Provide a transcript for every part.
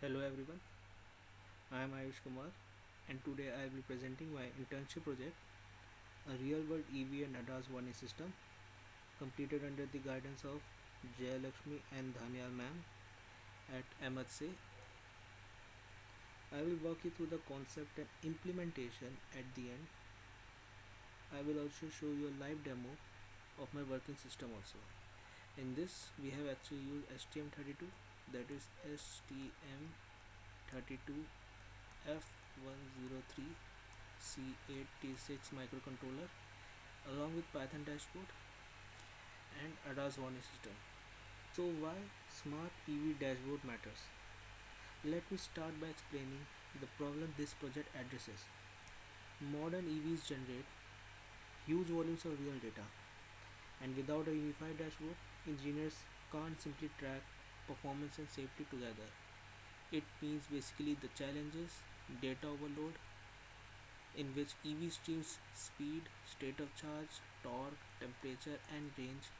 Hello everyone, I am Ayush Kumar and today I will be presenting my internship project, a real world EV and ADAS warning system completed under the guidance of Jayalakshmi and Dhanyal ma'am at MHC. I will walk you through the concept and implementation at the end. I will also show you a live demo of my working system also. In this we have actually used STM32, that is STM32 F103 C8T6 microcontroller along with Python dashboard and ADAS warning system. So why smart EV dashboard matters? Let me start by explaining the problem this project addresses. Modern EVs generate huge volumes of real data, and without a unified dashboard, engineers can't simply track performance and safety together. It means basically the challenges, data overload, in which EV streams speed, state of charge, torque, temperature, and range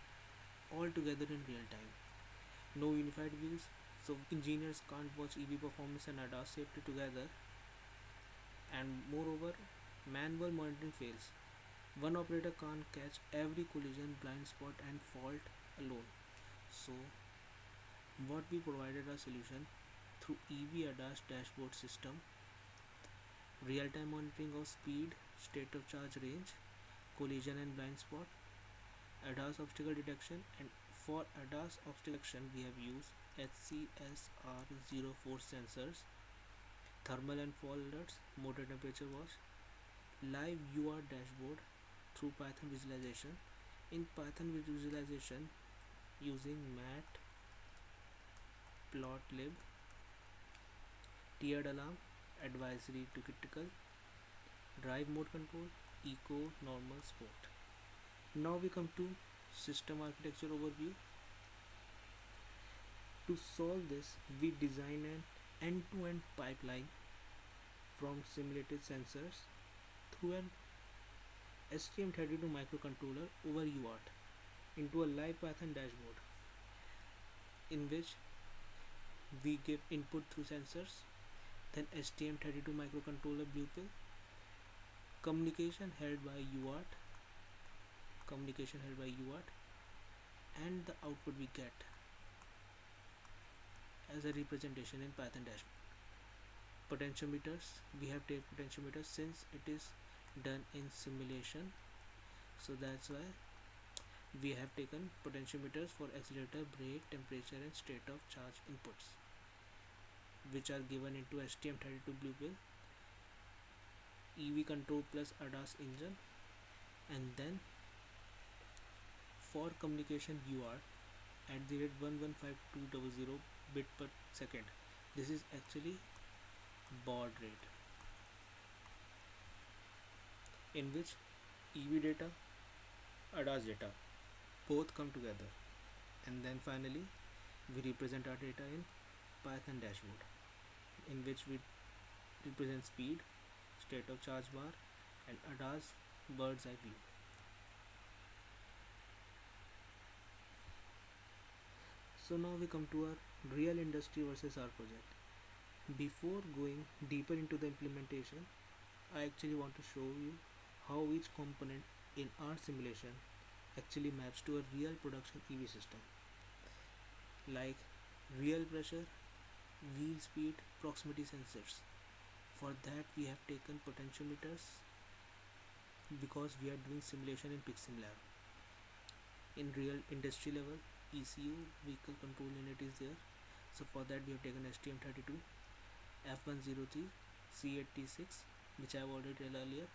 all together in real time. No unified views, so engineers can't watch EV performance and ADAS safety together, and moreover, manual monitoring fails. One operator can't catch every collision, blind spot, and fault alone. So, what we provided a solution through EV ADAS dashboard system, real-time monitoring of speed, state of charge, range, collision and blind spot, ADAS obstacle detection, and for ADAS obstacle detection we have used HCSR04 sensors, thermal and fall alerts, motor temperature watch, live UART dashboard through Python visualization. In Python visualization using Matplotlib, tiered alarm, advisory to critical, drive mode control, eco, normal, sport. Now we come to system architecture overview. To solve this, we design an end-to-end pipeline from simulated sensors through an STM32 microcontroller over UART into a live Python dashboard, in which we give input through sensors, then STM32 microcontroller Blue Pill, communication held by UART, and the output we get as a representation in Python dashboard. Potentiometers, we have taken potentiometers since it is done in simulation, so that's why we have taken potentiometers for accelerator, brake, temperature and state of charge inputs, which are given into STM32 Blue Pill, EV control plus ADAS engine, and then for communication UART at the rate 115200 bit per second. This is actually baud rate, in which EV data, ADAS data both come together, and then finally we represent our data in Python dashboard, in which we represent speed, state of charge bar, and ADAS bird's eye view. So now we come to our real industry versus our project. Before going deeper into the implementation, I actually want to show you how each component in our simulation actually maps to a real production EV system, like real pressure, wheel speed, proximity sensors. For that we have taken potentiometers because we are doing simulation in PicSimLab. In real industry level, ECU, vehicle control unit is there, so for that we have taken STM32 F103 C8T6, which I have already told earlier.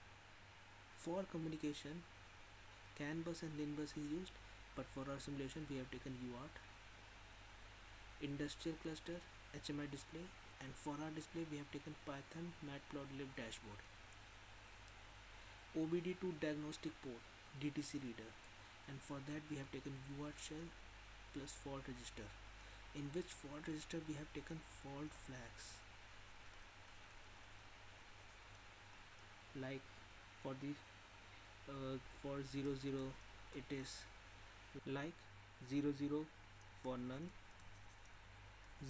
For communication, CAN bus and LIN bus is used, but for our simulation we have taken UART. Industrial cluster, HMI display, and for our display we have taken Python Matplotlib dashboard. OBD2 diagnostic port, DTC reader, and for that we have taken UART shell plus fault register, in which fault register we have taken fault flags, like for the for 00 it is like 00 for none,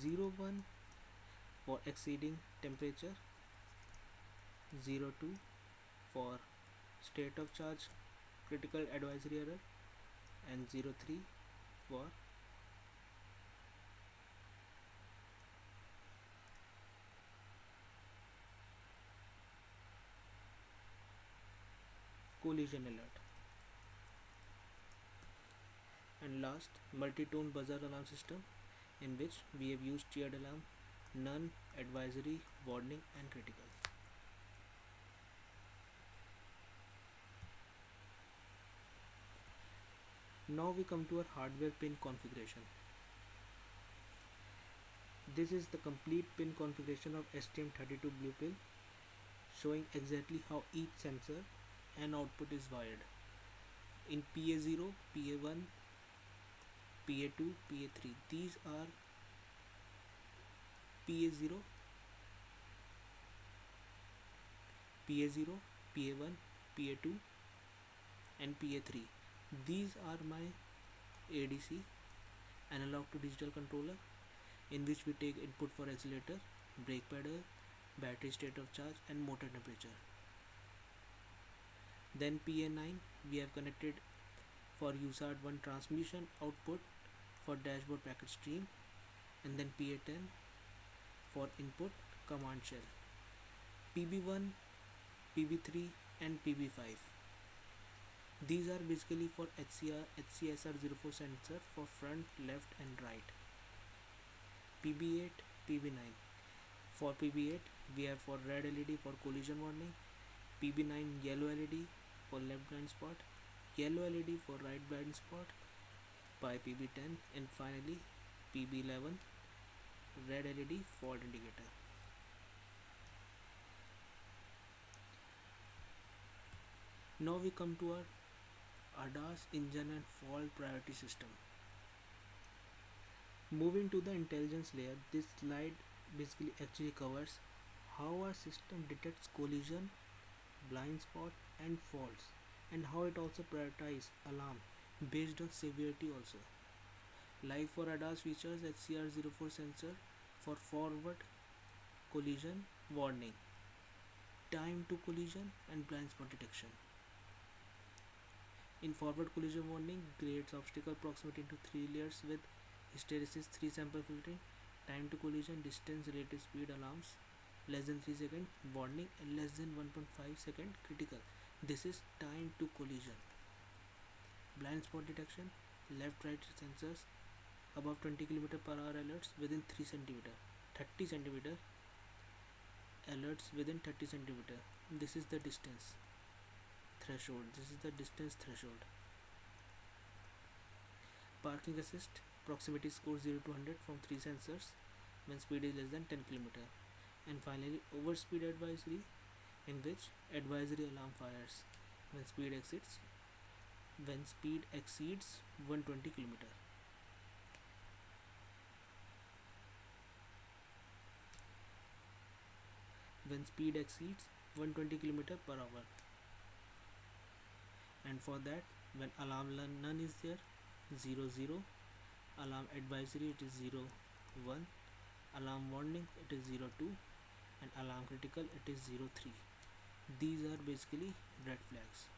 01 for exceeding temperature, 02 for state of charge critical advisory error, and 03 for collision alert. And last, multi-tone buzzer alarm system, in which we have used tiered alarm, none, advisory, warning and critical. Now we come to our hardware pin configuration. This is the complete pin configuration of STM32 Blue Pill, showing exactly how each sensor and output is wired in PA0, PA1, PA2, PA3. These are PA0, PA0, PA1, PA2 and PA3. These are my ADC, analog to digital controller, in which we take input for accelerator, brake pedal, battery state of charge and motor temperature. Then PA9 we have connected for UART 1 transmission output for dashboard packet stream, and then PA10 for input command shell. PB1, PB3 and PB5. These are basically for HCSR04 sensor for front, left and right. PB8, PB9. For PB8 we have for red LED for collision warning, PB9 yellow LED for left blind spot, yellow LED for right blind spot by PB10, and finally PB11 red LED fault indicator. Now we come to our ADAS engine and fault priority system. Moving to the intelligence layer, this slide basically actually covers how our system detects collision, blind spot and faults, and how it also prioritizes alarm based on severity also. Like for ADAS features, HCR04 sensor for forward collision warning, time to collision and blind spot detection. In forward collision warning, grades obstacle proximity into 3 layers with hysteresis 3 sample filtering, time to collision, distance, relative speed alarms, less than 3 second warning and less than 1.5 second critical. This is time to collision. Blind spot detection, left right sensors above 20 km/h alerts within 3 cm, 30 cm alerts within 30 cm. This is the distance threshold. This is the distance threshold. Parking assist, proximity score 0 to 100 from 3 sensors when speed is less than 10 km. And finally overspeed advisory, in which advisory alarm fires when speed exceeds 120 km. When speed exceeds 120 km/h. And for that, when alarm none is there, 00, alarm advisory it is 01, alarm warning it is 02, and alarm critical it is 03. These are basically red flags.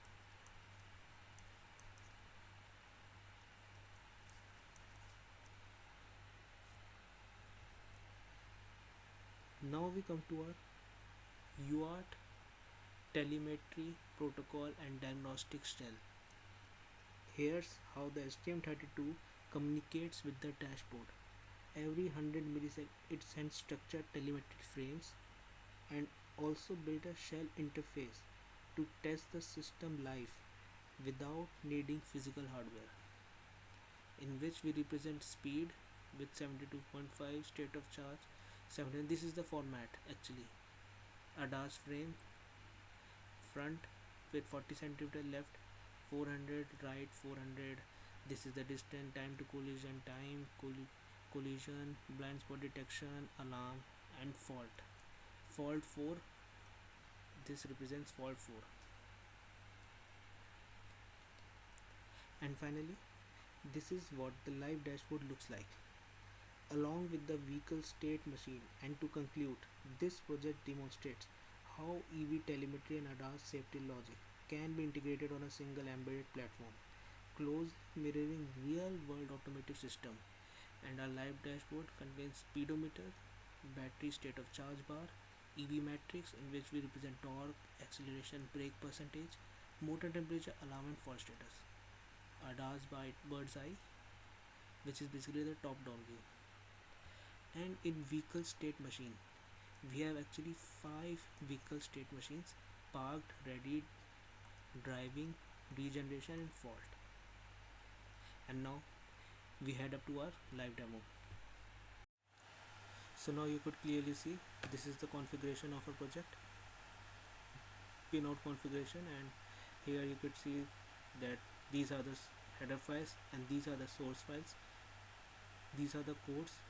Now we come to our UART telemetry protocol and diagnostic cell. Here's how the STM32 communicates with the dashboard. Every 100 milliseconds it sends structured telemetry frames and also build a shell interface to test the system live without needing physical hardware, in which we represent speed with 72.5, state of charge 17. This is the format actually. ADAS frame, front with 40 cm left, 400 right, 400. This is the distance, time to collision, time collision, blind spot detection, alarm and fault. Fault 4, this represents fault 4. And finally, this is what the live dashboard looks like. along with the vehicle state machine. And to conclude, this project demonstrates how EV telemetry and ADAS safety logic can be integrated on a single embedded platform, closely mirroring real-world automotive system. And our live dashboard contains speedometer, battery state of charge bar, EV matrix in which we represent torque, acceleration, brake percentage, motor temperature, alarm and fault status. ADAS by bird's eye, which is basically the top down view. And in vehicle state machine, we have actually 5 vehicle state machines: parked, ready, driving, regeneration and fault. And now we head up to our live demo. So now you could clearly see this is the configuration of our project, pinout configuration, and here you could see that these are the header files and these are the source files. These are the codes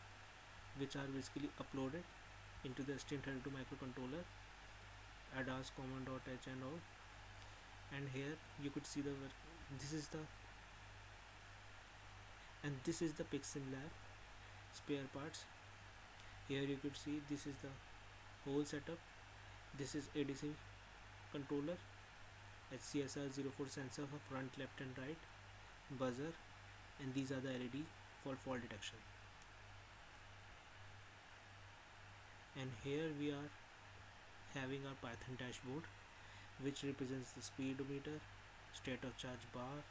which are basically uploaded into the STM32 microcontroller, ADAS common.h and all. And here you could see this is the PicSimLab spare parts. Here you could see this is the whole setup. This is ADC controller, HCSR04 sensor for front, left and right, buzzer, and these are the LED for fault detection. And here we are having our Python dashboard, which represents the speedometer, state of charge bar,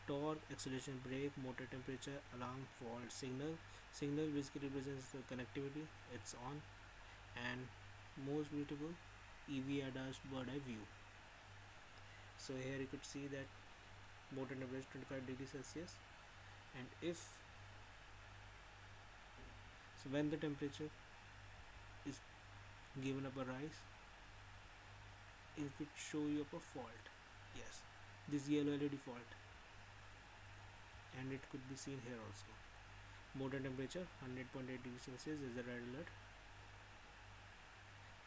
torque, acceleration, brake, motor temperature, alarm, fault, signal. Signal basically represents the connectivity, it's on. And most beautiful, EV ADAS bird eye view. So here you could see that motor temperature 25 degrees Celsius, and when the temperature is given up a rise, it would show you up a fault. Yes, this yellow LED fault, and it could be seen here also. Motor temperature 100.8 degrees Celsius is the red alert.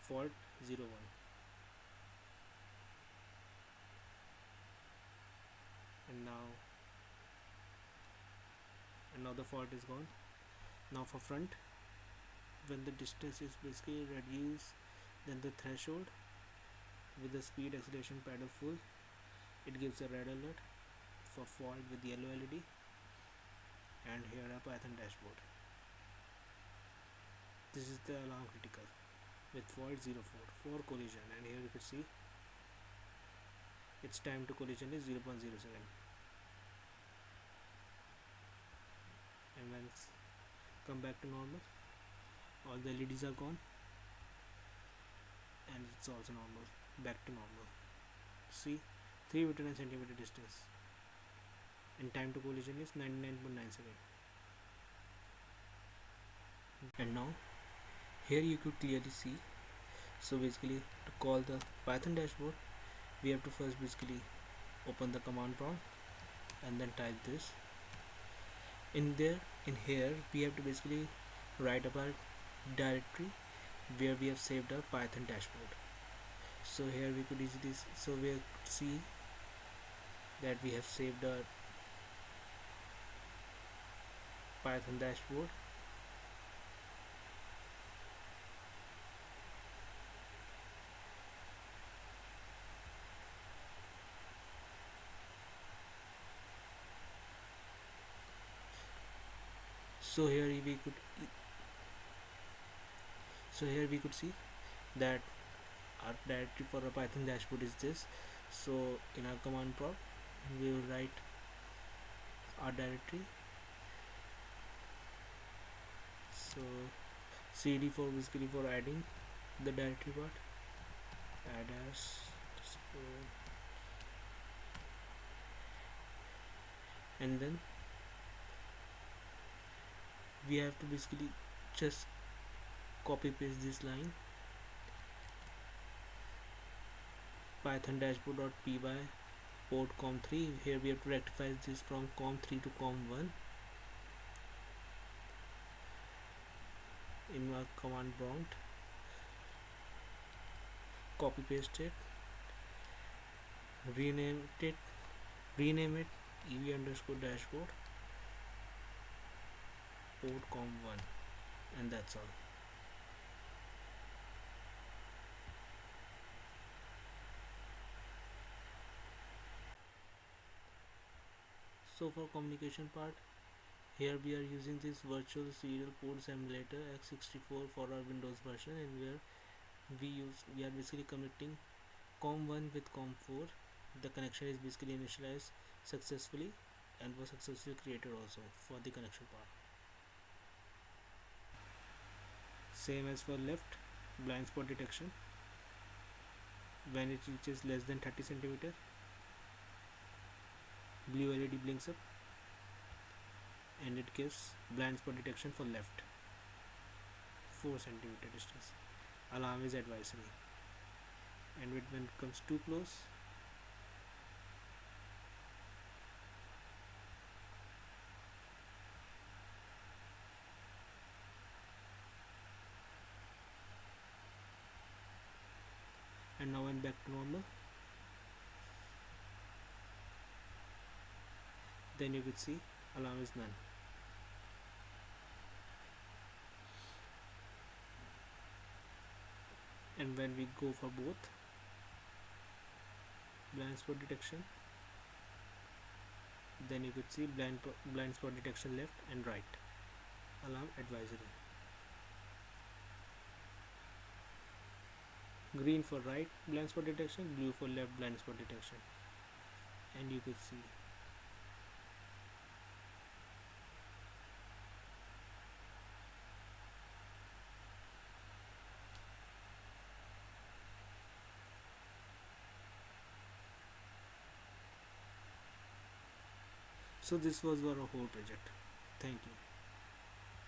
Fault 01. And now the fault is gone. Now for front, when the distance is basically reduced than the threshold with the speed acceleration pedal full, it gives a red alert. For fault with yellow LED. And here a Python dashboard. This is the alarm critical with fault 04 for collision, and here you can see its time to collision is 0.07. And when it's come back to normal, all the LEDs are gone and it's also normal, back to normal. See, 3 meter 9 centimeter distance, and time to collision is 99.97. And now here you could clearly see. So basically, to call the Python dashboard, we have to first basically open the command prompt and then type this. In here we have to basically write up our directory where we have saved our Python dashboard. So here we could easily see that we have saved our Python dashboard. So here we could see that our directory for a Python dashboard is this. So in our command prompt we will write our directory. So cd for basically for adding the directory part, add as, and then we have to basically just copy paste this line, python dashboard.py port com3. Here we have to rectify this from com3 to com1 in our command prompt, copy paste it, rename it ev_dashboard, port COM1, and that's all. So for communication part, here we are using this virtual serial port emulator x64 for our Windows version, and where we are basically connecting COM1 with COM4. The connection is basically initialized successfully and was successfully created also for the connection part. Same as for left, blind spot detection. When it reaches less than 30 centimeter, blue LED blinks up and it gives blind spot detection for left 4 centimeter distance. Alarm is advisory, and when it comes too close, and now when back to normal, then you could see alarm is none. And when we go for both blind spot detection, then you could see blind spot detection left and right, alarm advisory. Green for right blind spot detection, blue for left blind spot detection, and you could see. So this was our whole project. Thank you.